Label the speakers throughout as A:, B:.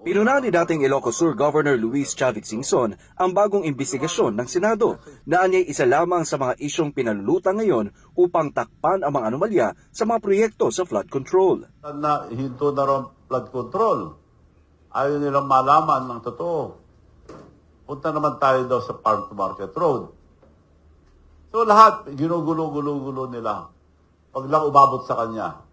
A: Pinuna ni dating Ilocos Sur Governor Luis Chavit Singson ang bagong imbestigasyon ng Senado na anyay isa lamang sa mga isyong pinalulutang ngayon upang takpan ang mga anomalya sa mga proyekto sa flood control.
B: Hinto na rin flood control. Ayaw nilang malaman ng totoo. Punta naman tayo daw sa Farm to Market Road. So lahat, ginugulo-gulo nila. Pag lang umabot sa kanya.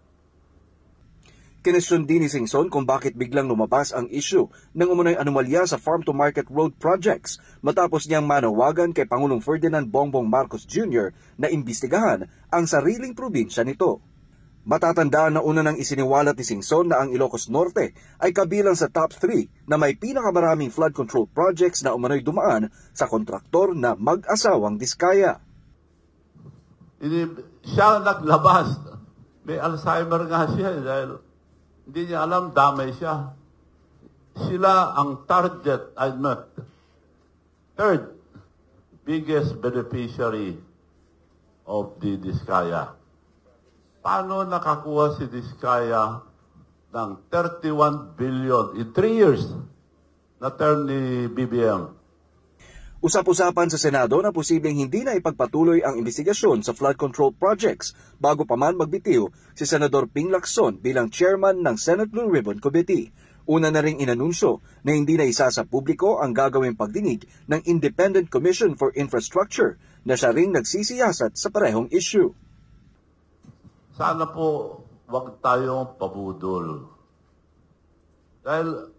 A: Kinesyon din ni Singson kung bakit biglang lumabas ang issue ng umunoy anomalya sa Farm to Market Road projects matapos niyang manawagan kay Pangulong Ferdinand Bongbong Marcos Jr. na imbestigahan ang sariling probinsya nito. Matatandaan na una nang isiniwalat ni Singson na ang Ilocos Norte ay kabilang sa top 3 na may pinakamaraming flood control projects na umano'y dumaan sa kontraktor na mag-asawang Diskaya.
B: Siya naglabas. May Alzheimer nga siya dahil hindi niya alam, damay siya. Sila ang target, third biggest beneficiary of the Diskaya. Paano nakakuha si Diskaya ng 31 billion in 3 years na term ni BBM?
A: Usap-usapan sa Senado na posibleng hindi na ipagpatuloy ang investigasyon sa flood control projects bago pa man magbitiw si Senador Ping Lacson bilang chairman ng Senate Blue Ribbon Committee. Una na ring inanunsyo na hindi na isa sa publiko ang gagawing pagdinig ng Independent Commission for Infrastructure na siya ring nagsisiyasat sa parehong issue.
B: Sana po wag tayong pabudol. Dahil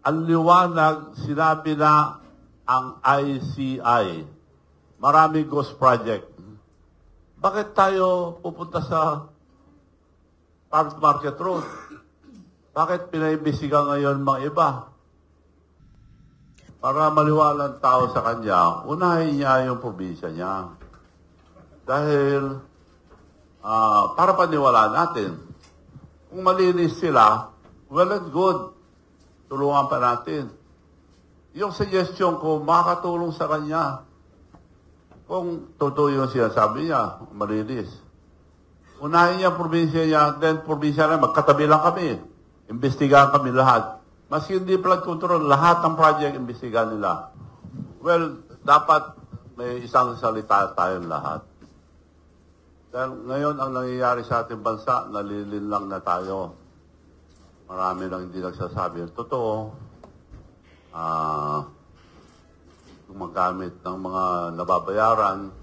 B: ang liwanag, sinabi na ang ICI, maraming ghost project. Bakit tayo pupunta sa Farm to Market Road? Bakit pinaimbestiga ngayon mga iba? Para maliwalang tao sa kanya, unahin niya yung probinsya niya. Dahil para paniwalaan natin, kung malinis sila, well and good, tulungan pa natin. Yung suggestion ko, makakatulong sa kanya. Kung totoo yung sinasabi niya, malinis. Unahin niya ang probinsya niya, then probinsya na, magkatabi lang kami. Imbestigahan kami lahat. Maski hindi flood control, lahat ng project imbestigahan nila. Well, dapat may isang salita tayong lahat. Dahil ngayon, ang nangyayari sa ating bansa, nalilin lang na tayo. Marami lang hindi nagsasabi. Totoo. Gumagamit ng mga nababayaran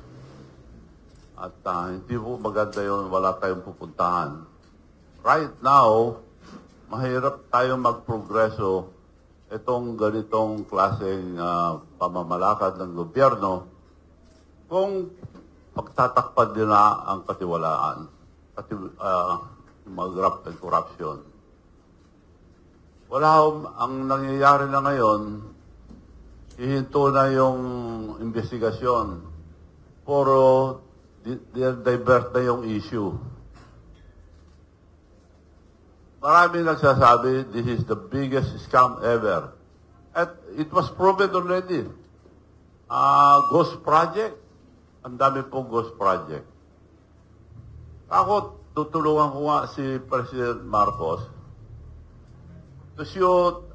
B: at hindi po maganda yun, wala tayong pupuntahan. Right now, mahirap tayong magprogreso itong ganitong klaseng pamamalakad ng gobyerno kung pagtatakpan nila ang katiwalaan, mag-graft and corruption. Wala ang nangyayari na ngayon, ihinto na yung investigasyon. Puro divert na yung issue. Marami nagsasabi, this is the biggest scam ever. At it was proven already. Ghost project. Ang dami pong ghost project. Ako, tutulungan ko nga si President Marcos to show,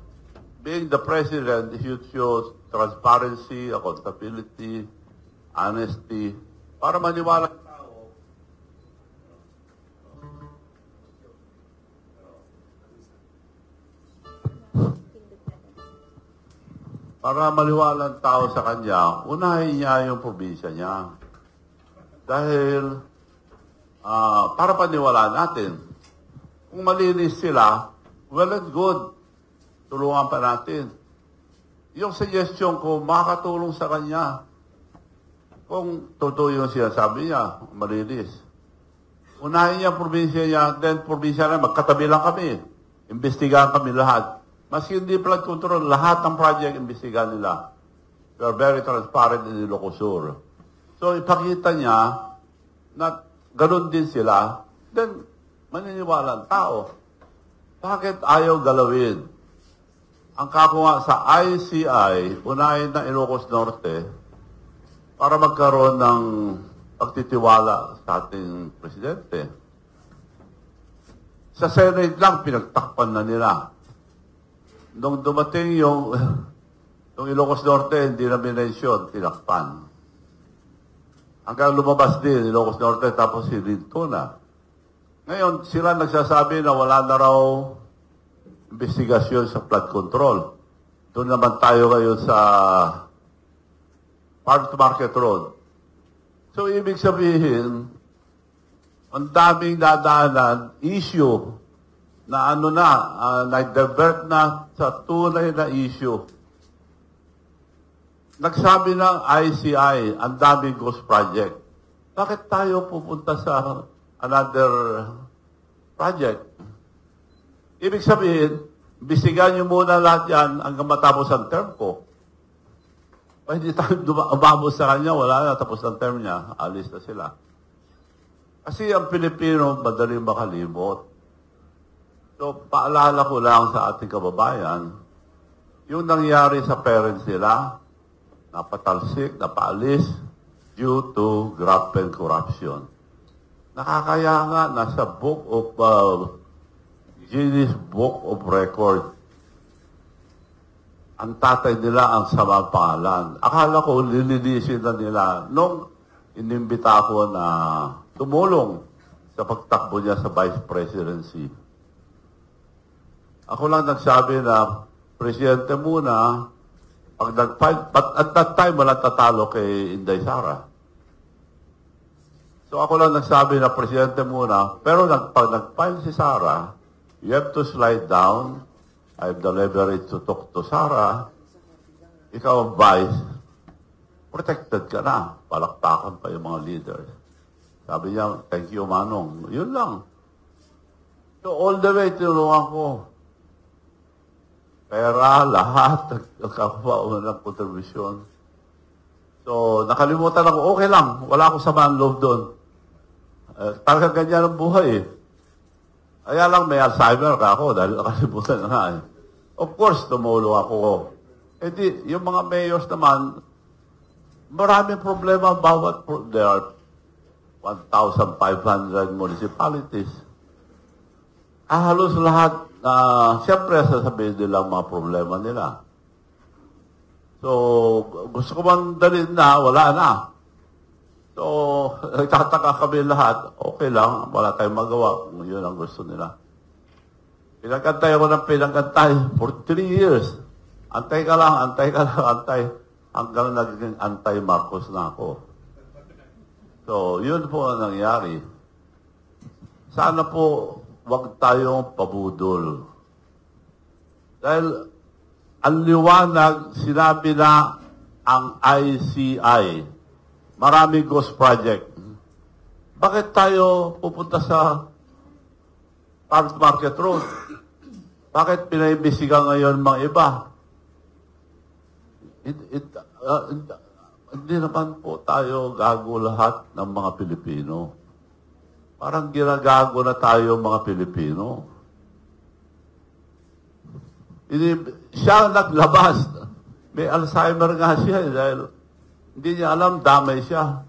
B: being the president, he should show transparency, accountability, honesty, para maniwala ng tao. Para maliwala ng tao sa kanya, unahin niya yung probinsya niya. Dahil, para paniwalaan natin, kung malinis sila, well and good, tulungan pa natin. Yung suggestion ko, makakatulong sa kanya. Kung totoo yung sinasabi niya, malinis. Unahin niya ang probinsya niya, then probinsya na, magkatabi lang kami. Imbestigahan kami lahat. Maski hindi flood control, lahat ng project imbestigahan nila. We are very transparent in Ilocos Sur. So ipakita niya na ganun din sila, then maniniwala ang tao. Bakit ayaw galawin? Ang kakuha sa ICI, unahin ng Ilocos Norte, para magkaroon ng pagtitiwala sa ating presidente. Sa Senate lang, pinagtakpan na nila nung dumating yung Ilocos Norte, hindi na minensyon, tinakpan. Hanggang lumabas din, Ilocos Norte, tapos hininto na. Ngayon, sila nagsasabi na wala na raw investigasyon sa flood control. Doon naman tayo ngayon sa Farm to Market Road. So, ibig sabihin, ang daming dadaanan, issue, na nag-divert na sa tunay na issue. Nagsabi ng ICI, ang daming ghost project. Bakit tayo pupunta sa another project? Ibig sabihin, bisigan nyo muna lahat yan hanggang matapos ang term ko. Hindi tayo umabot sa kanya, wala na, tapos ang term niya, alis na sila. Kasi ang Pilipino, madaling makalimot. So, paalala ko lang sa ating kababayan, yung nangyari sa parents nila, napatalsik, napaalis, due to graft and corruption. Nakakaya nga, nasa Guinness Book of Record. Ang tatay nila ang sama pangalan. Akala ko, lilinisin na nila nung inimbita ko na tumulong sa pagtakbo niya sa vice presidency. Ako lang nagsabi na, presidente muna, pag nag-file, but at that time, wala tatalo kay Inday Sara. So ako lang nagsabi na presidente muna, pero pag nag-file si Sara, you have to slide down. I have the leverage to talk to Sara. Ikaw ang vice, protected ka na. Palakpakan pa yung mga leaders. Sabi niya, thank you, Manong. Yun lang. So all the way, tinulungan ko. Pera, lahat, nagkakapaon ng kontribusyon. So, nakalimutan ako, okay lang, wala akong samaan loob doon. Talagang ganyan ang buhay eh. Kaya lang may Alzheimer ka ako dahil nakalimutan na nga eh. Of course, tumulong ako. Eh di, yung mga mayors naman, maraming problema bawat, there are 1,500 municipalities. Halos lahat siyempre sasabihin nila ang mga problema nila. So, gusto ko man dalhin na, wala na. So, nagtataka kami lahat, okay lang, wala tayong magawa kung yun ang gusto nila. Pinagkantay ako ng pinagkantay for 3 years. Antay ka lang, antay. Hanggang naging anti-Marcos na ako. So, yun po ang nangyari. Sana po, huwag tayong pabudol. Dahil ang liwanag, sinabi na ang ICI, maraming ghost project. Bakit tayo pupunta sa Farm to Market Road? Bakit pinaimbisigan ngayon mga iba? Hindi naman po tayo gago lahat ng mga Pilipino. Parang ginagago na tayo mga Pilipino. Siya naglabas. May Alzheimer nga siya dahil hindi niya alam, damay siya.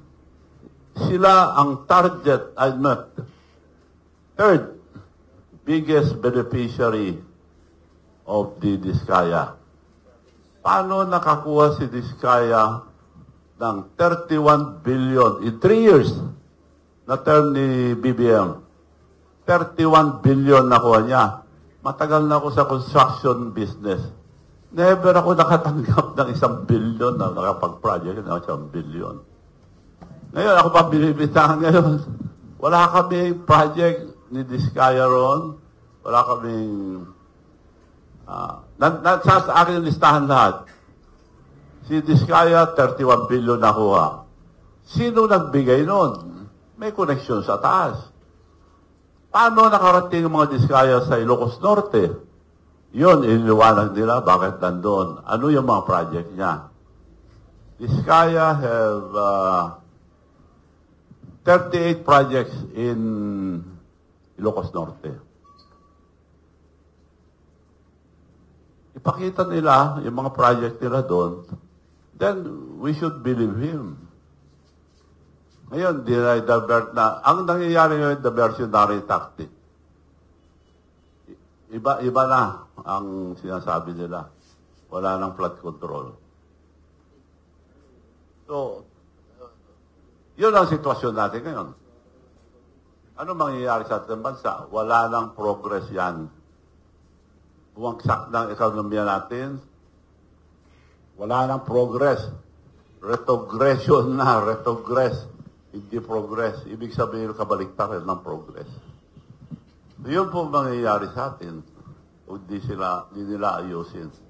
B: Sila ang target, third biggest beneficiary of the Diskaya. Paano nakakuha si Diskaya ng 31 billion in 3 years? Na term ni BBM, 31 billion nakuha niya. Matagal na ako sa construction business. Never ako nakatanggap ng 1 billion na nakapag-project ng 1 billion. Ngayon, ako pa binibitahan ngayon. Wala kami project ni Diskaya ron. Wala kaming... sa akin listahan lahat. Si Diskaya, 31 billion nakuha. Sino nagbigay nun? May koneksyon sa taas. Paano nakarating ang mga Diskaya sa Ilocos Norte? Yun, iniwanag nila bakit nandun. Ano yung mga project niya? Diskaya have 38 projects in Ilocos Norte. Ipakita nila yung mga project nila doon, then we should believe him. Ngayon, divert na. Ang nangyayari ngayon, diversionary tactic. Iba na. ang sinasabi nila. Wala nang flood control. So, yun ang sitwasyon natin ngayon. Ano mangyayari sa ating bansa? Wala nang progress yan. Buwagsak ng ekonomiya natin. Wala nang progress. Retrogression na, retrogress. Hindi progress. Ibig sabihin, kabaliktaran ng progress. So, yun po mangyayari sa atin. Kung di nila ayusin.